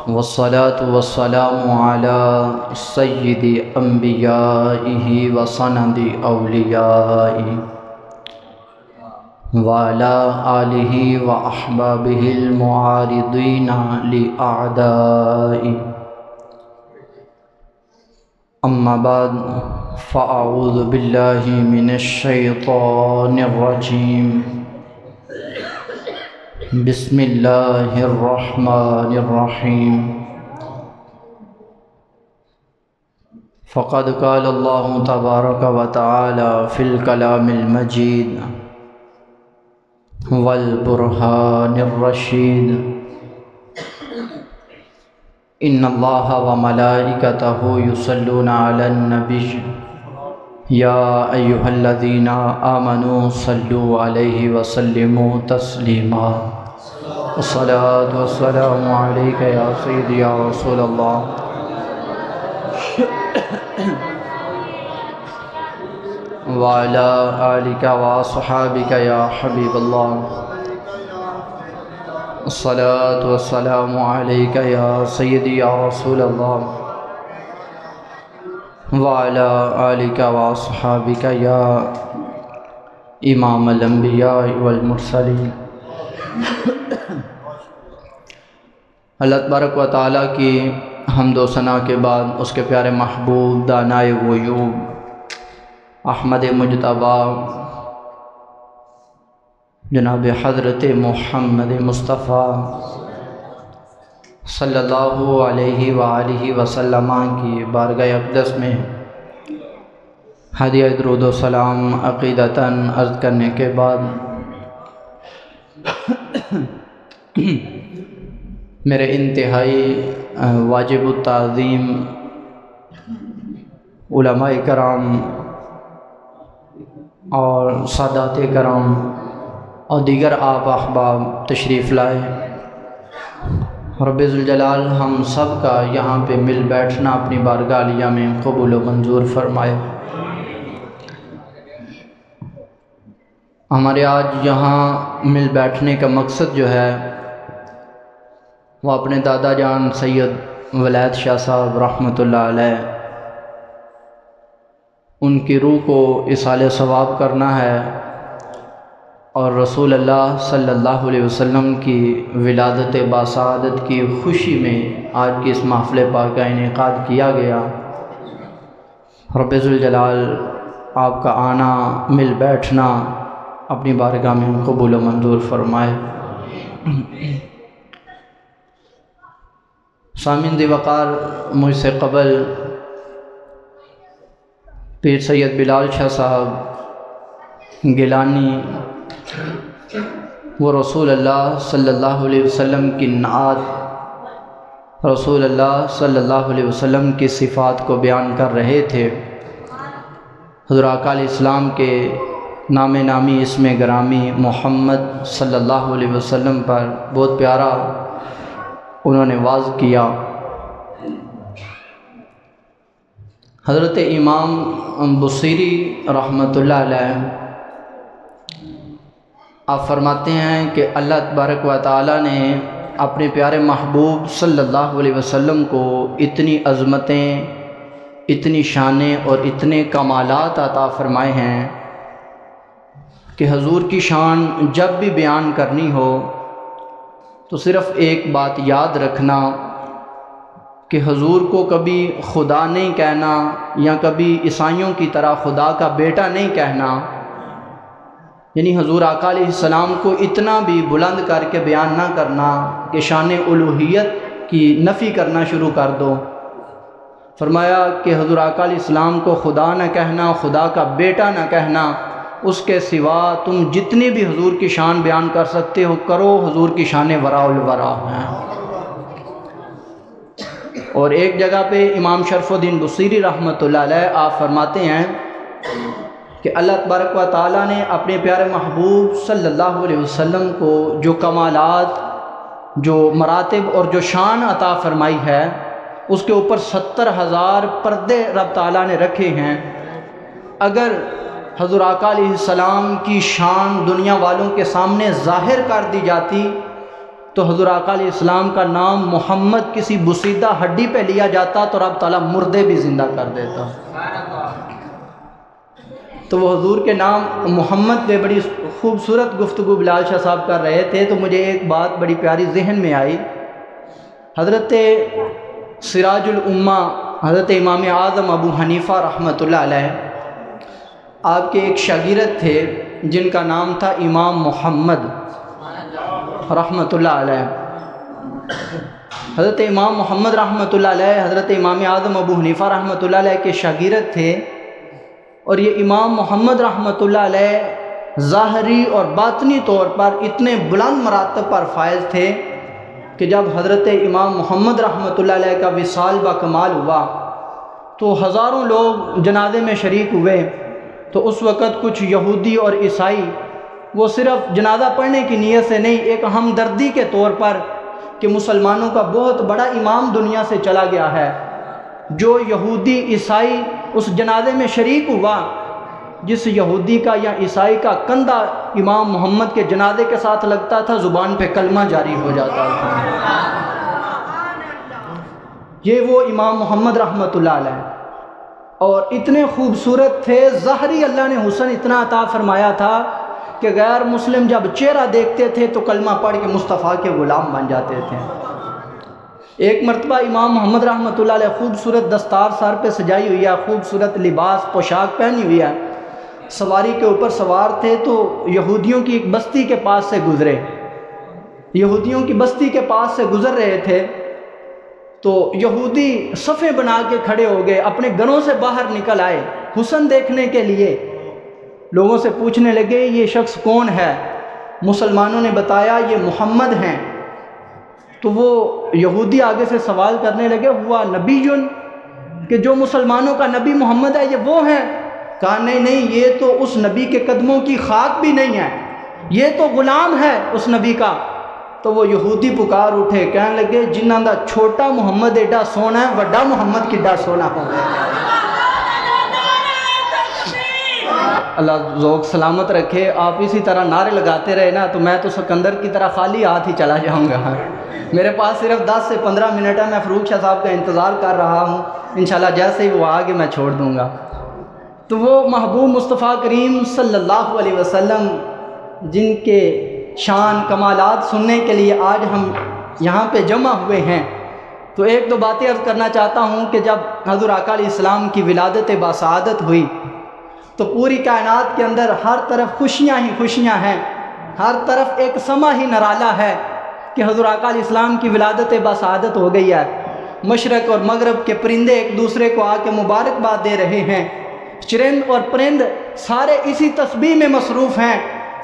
والصلاة والسلام على سيد أنبيائه وسند أوليائه وعلى آله وأحبابه المعارضين لأعدائه. أما بعد فأعوذ بالله من الشيطان الرجيم. بسم الله الرحمن الرحيم. فقد قال الله تبارك وتعالى في الكلام المجيد والبرهان الرشيد: إن الله وملائكته يصلون على النبي يا أيها الذين آمنوا صلوا عليه وسلموا تسليما. الصلاة والسلام عليك يا سيدي يا رسول الله وعلى آلك وأصحابك يا حبيب الله. الصلاة والسلام عليك يا سيدي يا رسول الله وعلى آلك وأصحابك يا إمام الأنبياء والمرسلين. اللہ تبارک و تعالیٰ کی حمد و ثنا کے بعد اس کے پیارے محبوب دانائے غیوب احمد مجتبیٰ جناب حضرت محمد مصطفیٰ صلی اللہ علیہ وآلہ وسلم کی بارگاہ اقدس میں ہدیہ درود و سلام عقیدتاً عرض کرنے کے بعد میرے انتہائی واجب التعظیم علماء کرام اور سادات کرام اور دیگر آپ احباب تشریف لائے. رب ذوالجلال ہم سب کا یہاں پہ مل بیٹھنا اپنی بارگاہ عالیہ میں قبول و منظور فرمائے. ہمارے آج یہاں مل بیٹھنے کا مقصد جو ہے وہ اپنے دادا جان سید ولایت شاہ صاحب رحمۃ اللہ علیہ ان کی روح کو ایصال ثواب کرنا ہے اور رسول اللہ صلی اللہ علیہ وسلم کی ولادت باسعادت کی خوشی میں آج کی اس محفل پاک کا انعقاد کیا گیا. رب ذوالجلال آپ کا آنا مل بیٹھنا اپنی بارگاہ میں قبول و منظور فرمائے. سامعین دی وقار، مجھ سے قبل پیر سید بلال شاہ صاحب گیلانی وہ رسول اللہ صلی اللہ علیہ وسلم کی نعت، رسول اللہ صلی اللہ علیہ وسلم کی صفات کو بیان کر رہے تھے. حضور آقا علیہ السلام کے نام نامی اسم گرامی محمد صلی اللہ علیہ وسلم پر بہت پیارا انہوں نے واضح کیا. حضرت امام بصیری رحمۃ اللہ علیہ آپ فرماتے ہیں کہ اللہ تبارک و تعالیٰ نے اپنے پیارے محبوب صلی اللہ علیہ وسلم کو اتنی عظمتیں، اتنی شانیں اور اتنے کمالات عطا فرمائے ہیں کہ حضور کی شان جب بھی بیان کرنی ہو تو صرف ایک بات یاد رکھنا کہ حضور کو کبھی خدا نہیں کہنا یا کبھی عیسائیوں کی طرح خدا کا بیٹا نہیں کہنا. یعنی حضور آقا علیہ السلام کو اتنا بھی بلند کر کے بیان نہ کرنا کہ شان الوہیت کی نفی کرنا شروع کر دو. فرمایا کہ حضور آقا علیہ السلام کو خدا نہ کہنا، خدا کا بیٹا نہ کہنا، اس کے سوا تم جتنی بھی حضور کی شان بیان کر سکتے ہو کرو، حضور کی شان وراء الورا ہیں. اور ایک جگہ پہ امام شرف الدین بصیری رحمۃ اللہ علیہ آپ فرماتے ہیں کہ اللہ تبارک و تعالیٰ نے اپنے پیارے محبوب صلی اللہ علیہ وسلم کو جو کمالات، جو مراتب اور جو شان عطا فرمائی ہے اس کے اوپر 70,000 پردے رب تعالیٰ نے رکھے ہیں. اگر حضور آقا علیہ السلام کی شان دنیا والوں کے سامنے ظاہر کر دی جاتی تو حضور آقا علیہ السلام کا نام محمد کسی بسیدہ ہڈی پہ لیا جاتا تو رب تعالیٰ مردے بھی زندہ کر دیتا۔ تو وہ حضور کے نام محمد پہ بڑی خوبصورت گفتگو بلال شاہ صاحب کر رہے تھے، تو مجھے ایک بات بڑی پیاری ذہن میں آئی۔ حضرت سراج الامہ حضرت امام اعظم ابو حنیفہ رحمۃ اللہ علیہ، آپ کے ایک شاگرد تھے جن کا نام تھا امام محمد رحمۃ اللہ علیہ۔ حضرت امام محمد رحمۃ اللہ علیہ حضرت امام اعظم ابو حنیفہ رحمۃ اللہ علیہ کے شاگرد تھے، اور یہ امام محمد رحمۃ اللہ علیہ ظاہری اور باطنی طور پر اتنے بلند مراتب پر فائز تھے کہ جب حضرت امام محمد رحمۃ اللہ علیہ کا وصال با کمال ہوا تو ہزاروں لوگ جنازے میں شریک ہوئے۔ تو اس وقت کچھ یہودی اور عیسائی وہ صرف جنازہ پڑھنے کی نیت سے نہیں، ایک ہمدردی کے طور پر کہ مسلمانوں کا بہت بڑا امام دنیا سے چلا گیا ہے، جو یہودی عیسائی اس جنازے میں شریک ہوا، جس یہودی کا یا عیسائی کا کندھا امام محمد کے جنازے کے ساتھ لگتا تھا، زبان پہ کلمہ جاری ہو جاتا تھا۔ یہ وہ امام محمد رحمۃ اللہ علیہ، اور اتنے خوبصورت تھے، ظاہری اللہ نے حسن اتنا عطا فرمایا تھا کہ غیر مسلم جب چہرہ دیکھتے تھے تو کلمہ پڑھ کے مصطفیٰ کے غلام بن جاتے تھے۔ ایک مرتبہ امام محمد رحمۃ اللہ علیہ خوبصورت دستار سر پہ سجائی ہوئی ہے، خوبصورت لباس پوشاک پہنی ہوئی ہے، سواری کے اوپر سوار تھے تو یہودیوں کی ایک بستی کے پاس سے گزرے۔ یہودیوں کی بستی کے پاس سے گزر رہے تھے تو یہودی صفیں بنا کے کھڑے ہو گئے، اپنے گھروں سے باہر نکل آئے حسن دیکھنے کے لیے۔ لوگوں سے پوچھنے لگے یہ شخص کون ہے؟ مسلمانوں نے بتایا یہ محمد ہیں۔ تو وہ یہودی آگے سے سوال کرنے لگے ہوا نبی کہ جو مسلمانوں کا نبی محمد ہے یہ وہ ہیں؟ کہا نہیں، یہ تو اس نبی کے قدموں کی خاک بھی نہیں ہے، یہ تو غلام ہے اس نبی کا۔ تو وہ یہودی پکار اٹھے، کہنے لگے جنہاں دا چھوٹا محمد ایڈا سونا ہے، وڈا محمد کڈا سونا ہوگا۔ اللہ ذوق سلامت رکھے، آپ اسی طرح نعرے لگاتے رہے نا تو میں تو سکندر کی طرح خالی ہاتھ ہی چلا جاؤں گا۔ میرے پاس صرف 10 سے 15 منٹ ہے، میں فروخ شاہ صاحب کا انتظار کر رہا ہوں، انشاءاللہ جیسے ہی وہ آگے میں چھوڑ دوں گا۔ تو وہ محبوب مصطفیٰ کریم صلی اللہ علیہ وسلم جن کے شان کمالات سننے کے لیے آج ہم یہاں پہ جمع ہوئے ہیں، تو ایک دو باتیں عرض کرنا چاہتا ہوں کہ جب حضور آقا علیہ السلام کی ولادت باسعادت ہوئی تو پوری کائنات کے اندر ہر طرف خوشیاں ہی خوشیاں ہیں، ہر طرف ایک سما ہی نرالا ہے کہ حضور آقا علیہ السلام کی ولادت باسعادت ہو گئی ہے۔ مشرق اور مغرب کے پرندے ایک دوسرے کو آ کے مبارکباد دے رہے ہیں، چرند اور پرند سارے اسی تسبیح میں مصروف ہیں،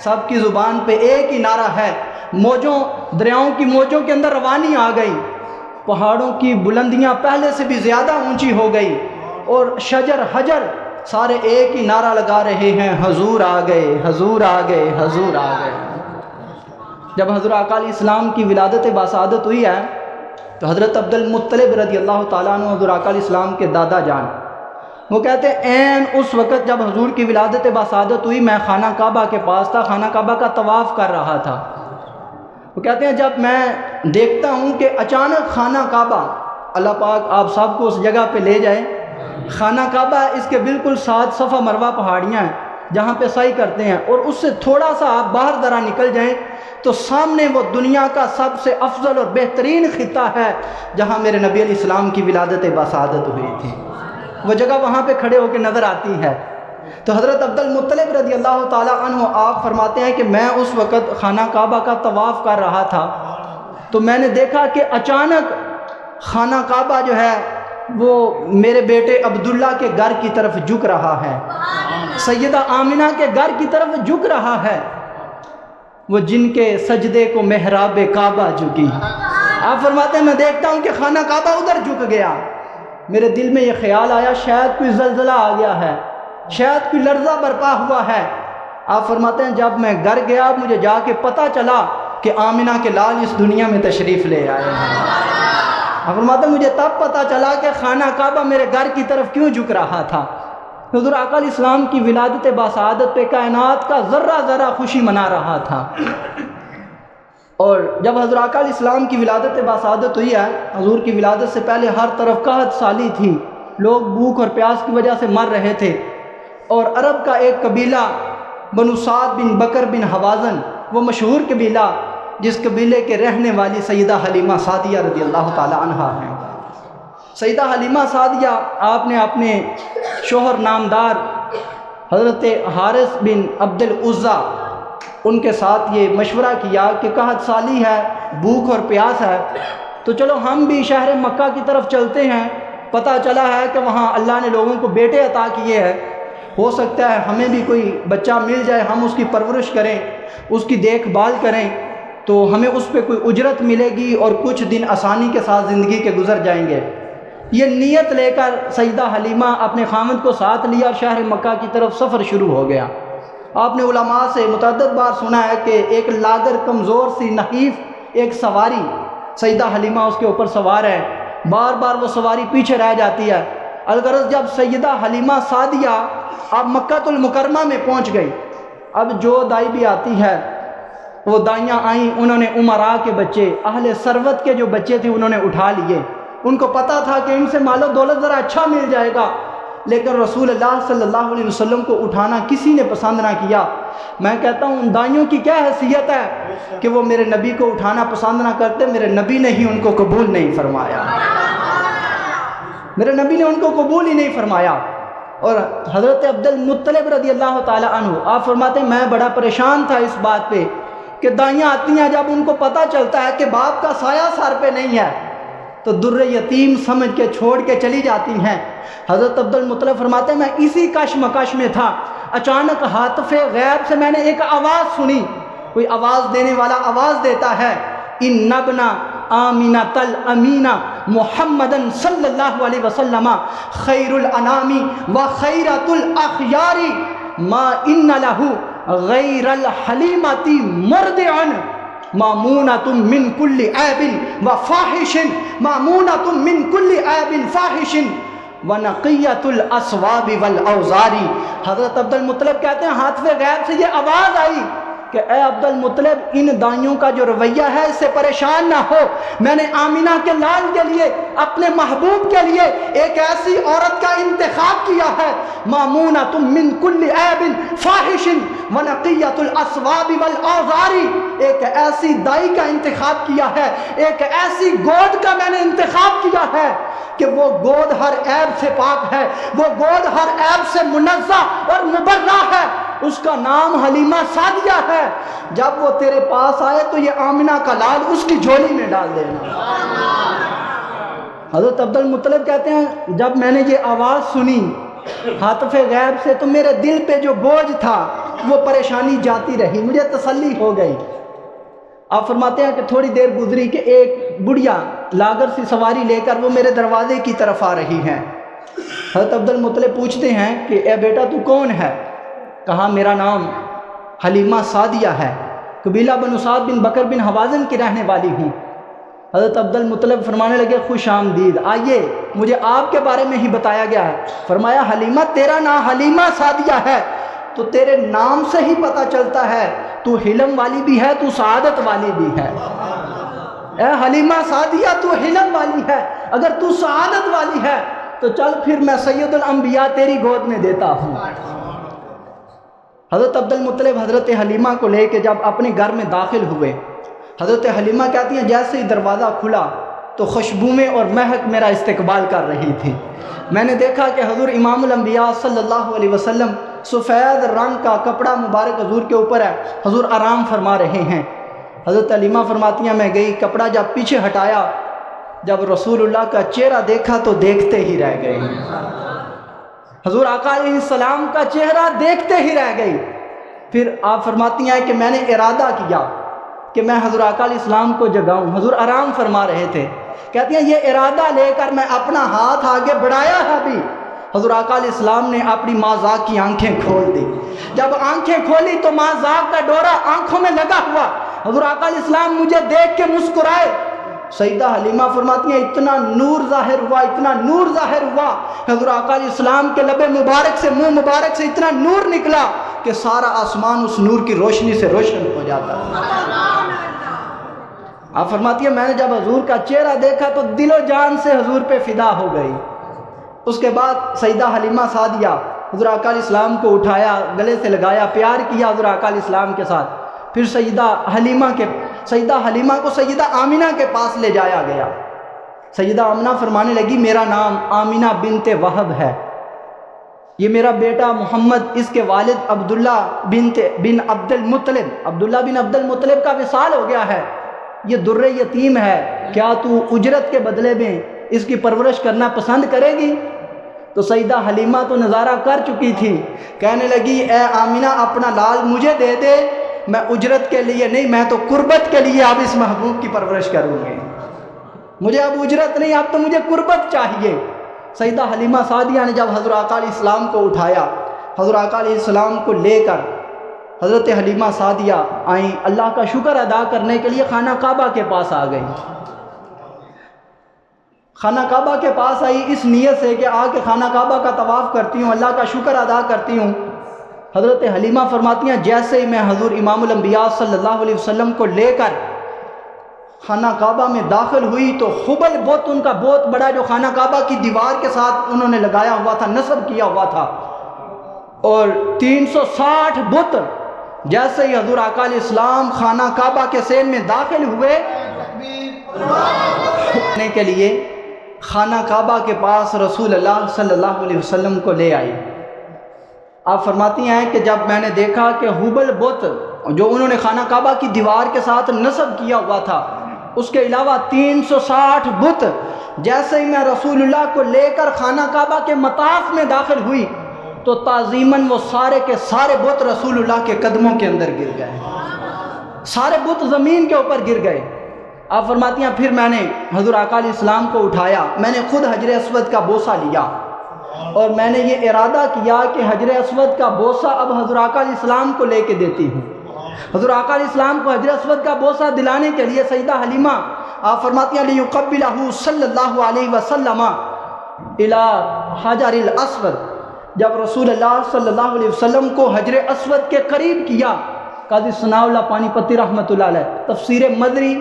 سب کی زبان پہ ایک ہی نعرہ ہے، موجوں دریاؤں کی موجوں کے اندر روانی آ گئی، پہاڑوں کی بلندیاں پہلے سے بھی زیادہ اونچی ہو گئی، اور شجر حجر سارے ایک ہی نعرہ لگا رہے ہیں، حضور آ گئے، حضور آ گئے، حضور آ گئے۔ جب حضور آقا علیہ السلام کی ولادت باسعادت ہوئی ہے تو حضرت عبد المطلب رضی اللہ تعالیٰ عنہ حضور آقا علیہ السلام کے دادا جان، وہ کہتے ہیں عین اس وقت جب حضور کی ولادت باسعادت ہوئی میں خانہ کعبہ کے پاس تھا، خانہ کعبہ کا طواف کر رہا تھا۔ وہ کہتے ہیں جب میں دیکھتا ہوں کہ اچانک خانہ کعبہ، اللہ پاک آپ سب کو اس جگہ پہ لے جائے، خانہ کعبہ اس کے بالکل ساتھ صفا مروہ پہاڑیاں ہیں جہاں پہ سعی کرتے ہیں، اور اس سے تھوڑا سا آپ باہر ذرا نکل جائیں تو سامنے وہ دنیا کا سب سے افضل اور بہترین خطہ ہے جہاں میرے نبی علیہ السلام کی ولادت باسعادت ہوئی تھی، وہ جگہ وہاں پہ کھڑے ہو کے نظر آتی ہے۔ تو حضرت عبد المطلب رضی اللہ تعالیٰ عنہ آپ فرماتے ہیں کہ میں اس وقت خانہ کعبہ کا طواف کر رہا تھا تو میں نے دیکھا کہ اچانک خانہ کعبہ جو ہے وہ میرے بیٹے عبداللہ کے گھر کی طرف جھک رہا ہے، سیدہ آمنہ کے گھر کی طرف جھک رہا ہے، وہ جن کے سجدے کو محراب کعبہ جھکی۔ آپ فرماتے ہیں میں دیکھتا ہوں کہ خانہ کعبہ ادھر جھک گیا، میرے دل میں یہ خیال آیا شاید کوئی زلزلہ آ گیا ہے، شاید کوئی لرزہ برپا ہوا ہے۔ آپ فرماتے ہیں جب میں گھر گیا مجھے جا کے پتہ چلا کہ آمنہ کے لال اس دنیا میں تشریف لے آئے ہیں۔ آپ فرماتے ہیں مجھے تب پتہ چلا کہ خانہ کعبہ میرے گھر کی طرف کیوں جھک رہا تھا۔ حضور آقا علیہ السلام کی ولادت باسعادت پہ کائنات کا ذرہ ذرہ خوشی منا رہا تھا۔ اور جب حضور آقا علیہ السلام کی ولادت باسعادت ہوئی ہے، حضور کی ولادت سے پہلے ہر طرف قحط سالی تھی، لوگ بھوک اور پیاس کی وجہ سے مر رہے تھے، اور عرب کا ایک قبیلہ بنو سعد بن بکر بن حوازن، وہ مشہور قبیلہ جس قبیلے کے رہنے والی سیدہ حلیمہ سعدیہ رضی اللہ تعالی عنہا ہیں۔ سیدہ حلیمہ سعدیہ آپ نے اپنے شوہر نامدار حضرت حارث بن عبد العزیٰ ان کے ساتھ یہ مشورہ کیا کہ قحط سالی ہے، بھوک اور پیاس ہے، تو چلو ہم بھی شہر مکہ کی طرف چلتے ہیں، پتہ چلا ہے کہ وہاں اللہ نے لوگوں کو بیٹے عطا کیے ہیں، ہو سکتا ہے ہمیں بھی کوئی بچہ مل جائے، ہم اس کی پرورش کریں، اس کی دیکھ بھال کریں، تو ہمیں اس پہ کوئی اجرت ملے گی اور کچھ دن آسانی کے ساتھ زندگی کے گزر جائیں گے۔ یہ نیت لے کر سیدہ حلیمہ اپنے خامند کو ساتھ لیا اور شہر مکہ کی طرف سفر شروع ہو گیا۔ آپ نے علماء سے متعدد بار سنا ہے کہ ایک لاغر کمزور سی نحیف ایک سواری، سیدہ حلیمہ اس کے اوپر سوار ہے، بار بار وہ سواری پیچھے رہ جاتی ہے۔ الغرض جب سیدہ حلیمہ سعدیہ اب مکہ المکرمہ میں پہنچ گئی، اب جو دائی بھی آتی ہے، وہ دائیاں آئیں، انہوں نے امراء کے بچے، اہل ثروت کے جو بچے تھے انہوں نے اٹھا لیے، ان کو پتہ تھا کہ ان سے مال و دولت ذرا اچھا مل جائے گا، لیکن رسول اللہ صلی اللہ علیہ وسلم کو اٹھانا کسی نے پسند نہ کیا۔ میں کہتا ہوں ان دائیوں کی کیا حیثیت ہے کہ وہ میرے نبی کو اٹھانا پسند نہ کرتے، میرے نبی نے ہی ان کو قبول نہیں فرمایا، میرے نبی نے ان کو قبول ہی نہیں فرمایا۔ اور حضرت عبد المطلب رضی اللہ تعالی عنہ آپ فرماتے ہیں میں بڑا پریشان تھا اس بات پہ کہ دائیاں آتی ہیں، جب ان کو پتہ چلتا ہے کہ باپ کا سایہ سر پہ نہیں ہے تو در یتیم سمجھ کے چھوڑ کے چلی جاتی ہیں۔ حضرت عبد المطلب فرماتے ہیں میں اسی کشمکش میں تھا، اچانک ہاتف غیب سے میں نے ایک آواز سنی، کوئی آواز دینے والا آواز دیتا ہے، ان ابن آمینۃ الامینہ محمدن صلی اللہ علیہ وسلم خیر الانام و خیرۃ الاخیار ما ان لہ غیر الحلیمۃ مرضعا مامونۃ من کل عیب و فاحش، مامونۃ من کل عیب فاحش ونقیۃ الاسواب والاوزار۔ حضرت عبد المطلب کہتے ہیں ہاتف غیب سے یہ آواز آئی کہ اے عبد المطلب ان دائیوں کا جو رویہ ہے اس سے پریشان نہ ہو، میں نے آمینہ کے لال کے لیے اپنے محبوب کے لیے ایک ایسی عورت کا انتخاب کیا ہے، مامونۃ من کل عیب فاحش ونقیۃ الاسواب والاوزار، ایک ایسی دائی کا انتخاب کیا ہے، ایک ایسی گود کا میں نے انتخاب کیا ہے کہ وہ گود ہر عیب سے پاک ہے، وہ گود ہر عیب سے منزہ اور مبرہ ہے، اس کا نام حلیمہ سعدیہ ہے، جب وہ تیرے پاس آئے تو یہ آمنہ کا لال اس کی جھولی میں ڈال دینا۔ حضرت عبد المطلب کہتے ہیں جب میں نے یہ آواز سنی ہاتف غیب سے تو میرے دل پہ جو بوجھ تھا وہ پریشانی جاتی رہی، مجھے تسلی ہو گئی۔ آپ فرماتے ہیں کہ تھوڑی دیر گزری کہ ایک بڑھیا لاغر سی سواری لے کر وہ میرے دروازے کی طرف آ رہی ہیں۔ حضرت عبد المطلب پوچھتے ہیں کہ اے بیٹا تو کون ہے؟ کہا میرا نام حلیمہ سعدیہ ہے، قبیلہ بنو سعد بن بکر بن حوازن کی رہنے والی ہوں۔ حضرت عبد المطلب فرمانے لگے خوش آمدید، آئیے مجھے آپ کے بارے میں ہی بتایا گیا ہے۔ فرمایا حلیمہ تیرا نام حلیمہ سعدیہ ہے تو تیرے نام سے ہی پتہ چلتا ہے تو حلم والی بھی ہے، تو سعادت والی بھی ہے۔ اے حلیمہ سعدیہ تو حلم والی ہے، اگر تو سعادت والی ہے تو چل پھر میں سید الانبیاء تیری گود میں دیتا ہوں۔ حضرت عبد المطلب حضرت حلیمہ کو لے کے جب اپنے گھر میں داخل ہوئے، حضرت حلیمہ کہتی ہیں جیسے ہی دروازہ کھلا تو خوشبوئیں اور مہک میرا استقبال کر رہی تھی۔ میں نے دیکھا کہ حضور امام الانبیاء صلی اللہ علیہ وسلم سفید رنگ کا کپڑا مبارک حضور کے اوپر ہے، حضور آرام فرما رہے ہیں۔ حضرت حلیمہ فرماتی ہیں میں گئی، کپڑا جب پیچھے ہٹایا، جب رسول اللہ کا چہرہ دیکھا تو دیکھتے ہی رہ گئے، حضور آقا علیہ السلام کا چہرہ دیکھتے ہی رہ گئی۔ پھر آپ فرماتی ہیں کہ میں نے ارادہ کیا کہ میں حضور آقا علیہ السلام کو جگاؤں، حضور آرام فرما رہے تھے۔ کہتی ہیں یہ ارادہ لے کر میں اپنا ہاتھ آگے بڑھایا ہے بھی، حضور آقا علیہ السلام نے اپنی ماں ذاق کی آنکھیں کھول دی۔ جب آنکھیں کھولی تو ماں ذاق کا ڈورا آنکھوں میں لگا ہوا، حضور آقا علیہ السلام مجھے دیکھ کے مسکرائے۔ سیدہ حلیمہ فرماتی ہیں اتنا نور ظاہر ہوا، اتنا نور ظاہر ہوا، حضور آقا علیہ السلام کے لب مبارک سے، منہ مبارک سے اتنا نور نکلا کہ سارا آسمان اس نور کی روشنی سے روشن ہو جاتا ہے۔ آپ فرماتی ہیں میں نے جب حضور کا چہرہ دیکھا تو دل و جان سے حضور پہ فدا ہو گئی۔ اس کے بعد سیدہ حلیمہ سعدیہ حضور آقا علیہ السلام کو اٹھایا، گلے سے لگایا، پیار کیا حضور آقا علیہ السلام کے ساتھ۔ پھر سیدہ حلیمہ کو سیدہ آمینہ کے پاس لے جایا گیا۔ سیدہ آمینہ فرمانے لگی میرا نام آمینہ بنت وہب ہے، یہ میرا بیٹا محمد، اس کے والد عبداللہ بن عبد المطلب کا وصال ہو گیا ہے، یہ در یتیم ہے، کیا تو اجرت کے بدلے میں اس کی پرورش کرنا پسند کرے گی؟ تو سیدہ حلیمہ تو نظارہ کر چکی تھی، کہنے لگی اے آمینہ اپنا لال مجھے دے دے، میں اجرت کے لیے نہیں، میں تو قربت کے لیے اب اس محبوب کی پرورش کروں گی، مجھے اب اجرت نہیں، اب تو مجھے قربت چاہیے۔ سیدہ حلیمہ سعدیہ نے جب حضور آقا علیہ السلام کو اٹھایا، حضور آقا علیہ السلام کو لے کر حضرت حلیمہ سعدیہ آئیں، اللہ کا شکر ادا کرنے کے لیے خانہ کعبہ کے پاس آ گئی۔ خانہ کعبہ کے پاس آئی اس نیت سے کہ آ کے خانہ کعبہ کا طواف کرتی ہوں، اللہ کا شکر ادا کرتی ہوں۔ حضرت حلیمہ فرماتی ہیں جیسے ہی میں حضور امام الانبیاء صلی اللہ علیہ وسلم کو لے کر خانہ کعبہ میں داخل ہوئی تو حبل بت، ان کا بہت بڑا جو خانہ کعبہ کی دیوار کے ساتھ انہوں نے لگایا ہوا تھا، نصب کیا ہوا تھا، اور 360 بت جیسے ہی حضور آقا علیہ السلام خانہ کعبہ کے سین میں داخل ہوئے کے لیے خانہ کعبہ کے پاس رسول اللہ صلی اللہ علیہ وسلم کو لے آئی۔ آپ فرماتی ہیں کہ جب میں نے دیکھا کہ حبل بت جو انہوں نے خانہ کعبہ کی دیوار کے ساتھ نصب کیا ہوا تھا، اس کے علاوہ 360 بت، جیسے ہی میں رسول اللہ کو لے کر خانہ کعبہ کے مطاف میں داخل ہوئی تو تعظیماً وہ سارے کے سارے بت رسول اللہ کے قدموں کے اندر گر گئے، سارے بت زمین کے اوپر گر گئے۔ آپ فرماتی ہیں پھر میں نے حضور آقا علیہ السلام کو اٹھایا، میں نے خود حجر اسود کا بوسہ لیا اور میں نے یہ ارادہ کیا کہ حجر اسود کا بوسہ اب حضور آقا علیہ السلام کو لے کے دیتی ہوں۔ حضور آقا علیہ السلام کو حجر اسود کا بوسہ دلانے کے لیے سیدہ حلیمہ آپ فرماتی ہیں لیقبلہ صلی اللہ علیہ وسلم الی حجر الاسود، جب رسول اللہ صلی اللہ علیہ وسلم کو حجر اسود کے قریب کیا، قاضی ثناء اللہ پانی پتی رحمۃ اللہ علیہ تفسیر مدری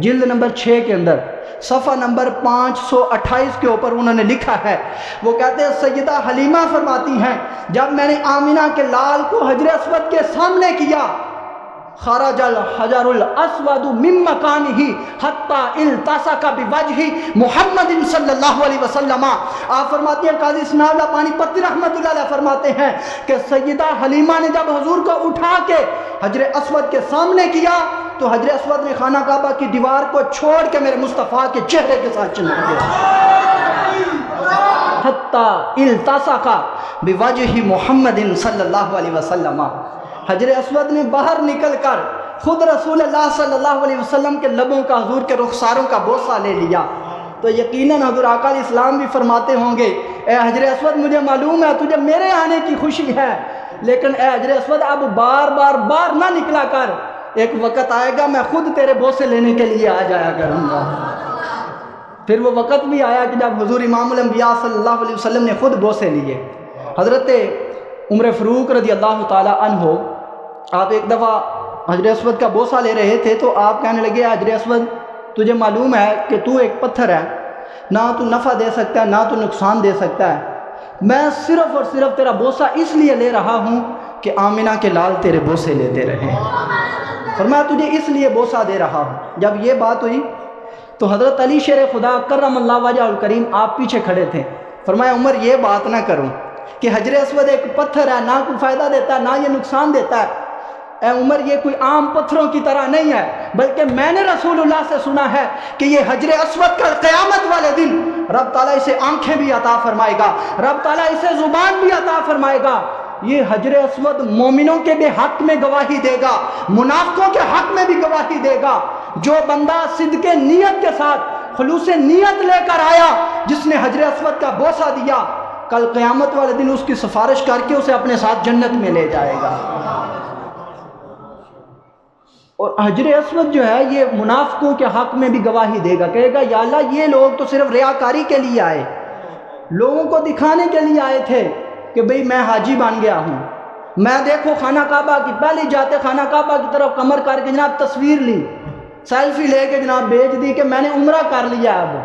جلد نمبر 6 کے اندر صفحہ نمبر 528 کے اوپر انہوں نے لکھا ہے، وہ کہتے ہیں سیدہ حلیمہ فرماتی ہیں جب میں نے آمینہ کے لال کو حجر اسود کے سامنے کیا، خرج الحجر الاسود من مکانہ حتی التصق بوجہ محمد صلی اللہ علیہ وسلم۔ آپ فرماتی ہیں قاضی ثناء اللہ پانی پتی رحمۃ اللہ علیہ فرماتے ہیں کہ سیدہ حلیمہ نے جب حضور کو اٹھا کے حجر اسود کے سامنے کیا تو حجر اسود نے خانہ کعبہ کی دیوار کو چھوڑ کے میرے مصطفیٰ کے چہرے کے ساتھ چمٹ گیا، حتی التصق بوجہ محمد صلی اللہ علیہ وسلم۔ حجر اسود نے باہر نکل کر خود رسول اللہ صلی اللہ علیہ وسلم کے لبوں کا، حضور کے رخساروں کا بوسہ لے لیا۔ تو یقیناً حضور آقا علیہ السلام بھی فرماتے ہوں گے اے حجر اسود مجھے معلوم ہے تجھے میرے آنے کی خوشی ہے، لیکن اے حجر اسود اب بار نہ نکلا کر، ایک وقت آئے گا میں خود تیرے بوسے لینے کے لیے آ جایا کروں گا۔ پھر وہ وقت بھی آیا کہ جب حضور امام الانبیاء صلی اللہ علیہ وسلم نے خود بوسے لیے۔ حضرت عمر فاروق رضی اللہ تعالی عنہ آپ ایک دفعہ حجر اسود کا بوسہ لے رہے تھے تو آپ کہنے لگے حجر اسود تجھے معلوم ہے کہ تو ایک پتھر ہے، نہ تو نفع دے سکتا ہے نہ تو نقصان دے سکتا ہے، میں صرف اور صرف تیرا بوسہ اس لیے لے رہا ہوں کہ آمینہ کے لال تیرے بوسے لیتے رہے، فرمایا تجھے اس لیے بوسہ دے رہا ہوں۔ جب یہ بات ہوئی تو حضرت علی شیر خدا کرم اللہ وجہ الکریم آپ پیچھے کھڑے تھے، فرمایا عمر یہ بات نہ کروں کہ حجر اسود ایک پتھر ہے، نہ کوئی فائدہ دیتا ہے نہ یہ نقصان دیتا ہے، اے عمر یہ کوئی عام پتھروں کی طرح نہیں ہے، بلکہ میں نے رسول اللہ سے سنا ہے کہ یہ حجر اسود کا قیامت والے دن رب تعالیٰ اسے آنکھیں بھی عطا فرمائے گا، رب تعالیٰ اسے زبان بھی عطا فرمائے گا، یہ حجر اسود مومنوں کے بھی حق میں گواہی دے گا، منافقوں کے حق میں بھی گواہی دے گا۔ جو بندہ صدق نیت کے ساتھ خلوص نیت لے کر آیا، جس نے حجر اسود کا بوسہ دیا، کل قیامت والے دن اس کی سفارش کر کے اسے اپنے ساتھ جنت میں لے جائے گا۔ اور حجر اسود جو ہے یہ منافقوں کے حق میں بھی گواہی دے گا، کہے گا یا اللہ یہ لوگ تو صرف ریاکاری کے لیے آئے، لوگوں کو دکھانے کے لیے آئے تھے کہ بھئی میں حاجی بن گیا ہوں، میں دیکھو خانہ کعبہ کی پہلی جاتے خانہ کعبہ کی طرف کمر کر کے جناب تصویر لی، سیلفی لے کے جناب بھیج دی کہ میں نے عمرہ کر لیا اب.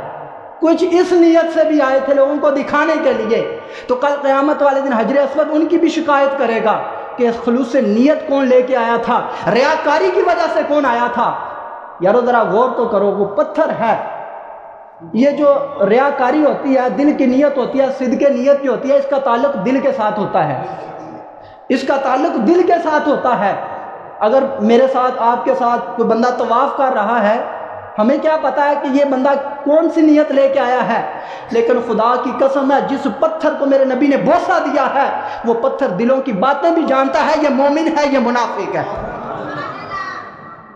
کچھ اس نیت سے بھی آئے تھے لوگوں کو دکھانے کے لیے. تو کل قیامت والے دن حجر اسود ان کی بھی شکایت کرے گا کہ اس خلوص نیت کون لے کے آیا تھا, ریاکاری کی وجہ سے کون آیا تھا. یارو ذرا غور تو کرو, وہ پتھر ہے. یہ جو ریاکاری ہوتی ہے, دل کی نیت ہوتی ہے, صدق نیت جو ہوتی ہے, اس کا تعلق دل کے ساتھ ہوتا ہے. اس کا تعلق دل کے ساتھ ہوتا ہے. اگر میرے ساتھ آپ کے ساتھ کوئی بندہ طواف کر رہا ہے, ہمیں کیا پتا ہے کہ یہ بندہ کون سی نیت لے کے آیا ہے, لیکن خدا کی قسم ہے جس پتھر کو میرے نبی نے بوسہ دیا ہے وہ پتھر دلوں کی باتیں بھی جانتا ہے, یہ مومن ہے یہ منافق ہے.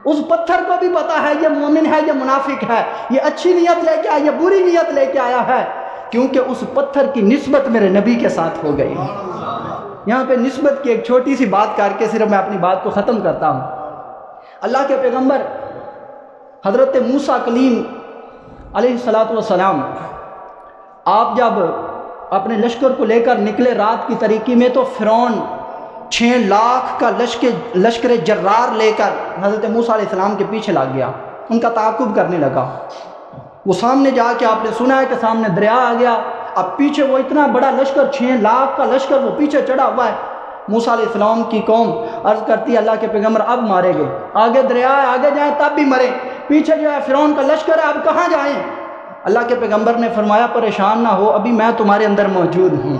اس پتھر کو بھی پتا ہے یہ مومن ہے یہ منافق ہے, یہ اچھی نیت لے کے آیا یہ بری نیت لے کے آیا ہے, کیونکہ اس پتھر کی نسبت میرے نبی کے ساتھ ہو گئی. یہاں پہ نسبت کی ایک چھوٹی سی بات کر کے صرف میں اپنی بات کو ختم کرتا ہوں. اللہ کے پیغمبر حضرت موسیٰ کلیم علیہ السلام آپ جب اپنے لشکر کو لے کر نکلے رات کی تاریکی میں, تو فرعون 6 لاکھ کا لشکر جرار لے کر حضرت موسیٰ علیہ السلام کے پیچھے لگ گیا, ان کا تعاقب کرنے لگا. وہ سامنے جا کے آپ نے سنا ہے کہ سامنے دریا آ گیا, اب پیچھے وہ اتنا بڑا لشکر 6 لاکھ کا لشکر وہ پیچھے چڑھا ہوا ہے. موسیٰ علیہ السلام کی قوم عرض کرتی ہے اللہ کے پیغمبر اب مارے گے, آگے دریا ہے آگے جائیں تب بھی مریں, پیچھے جو ہے فرعون کا لشکر ہے اب کہاں جائیں. اللہ کے پیغمبر نے فرمایا پریشان نہ ہو, ابھی میں تمہارے اندر موجود ہوں,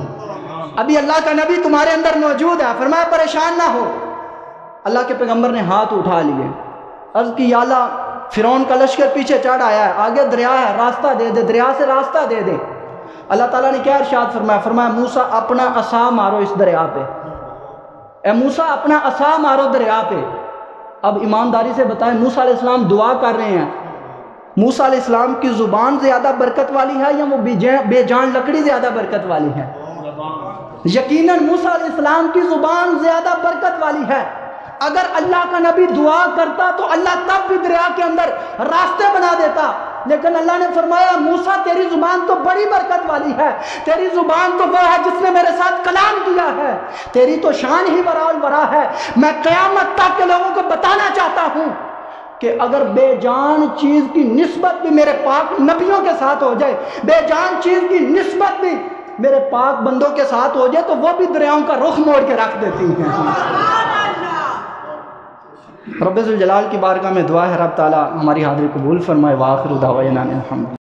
ابھی اللہ کا نبی تمہارے اندر موجود ہے. فرمایا پریشان نہ ہو. اللہ کے پیغمبر نے ہاتھ اٹھا لیے, عرض کی یا اللہ فرعون کا لشکر پیچھے چڑھ آیا ہے, آگے دریا ہے راستہ دے دے, دریا سے راستہ دے دے. اللہ تعالیٰ نے کیا ارشاد فرمایا, فرمایا موسیٰ اپنا عصا مارو اس دریا پہ, اے موسیٰ اپنا عصا مارو دریا پہ. اب ایمانداری سے بتائیں موسیٰ علیہ السلام دعا کر رہے ہیں, موسیٰ علیہ السلام کی زبان زیادہ برکت والی ہے یا وہ بے جان لکڑی زیادہ برکت والی ہے؟ یقیناً موسیٰ علیہ السلام کی زبان زیادہ برکت والی ہے. اگر اللہ کا نبی دعا کرتا تو اللہ تب بھی دریا کے اندر راستے بنا دیتا, لیکن اللہ نے فرمایا موسیٰ تیری زبان تو بڑی برکت والی ہے, تیری زبان تو وہ ہے جس نے میرے ساتھ کلام کیا ہے, تیری تو شان ہی ورا الورا ہے. میں قیامت تک کے لوگوں کو بتانا چاہتا ہوں کہ اگر بے جان چیز کی نسبت بھی میرے پاک نبیوں کے ساتھ ہو جائے, بے جان چیز کی نسبت بھی میرے پاک بندوں کے ساتھ ہو جائے, تو وہ بھی دریاؤں کا رخ موڑ کے رکھ دیتی ہیں. رب ذوالجلال کی بارگاہ میں دعا ہے رب تعالیٰ ہماری حاضری قبول فرمائے. وآخر دعوانا الحمد.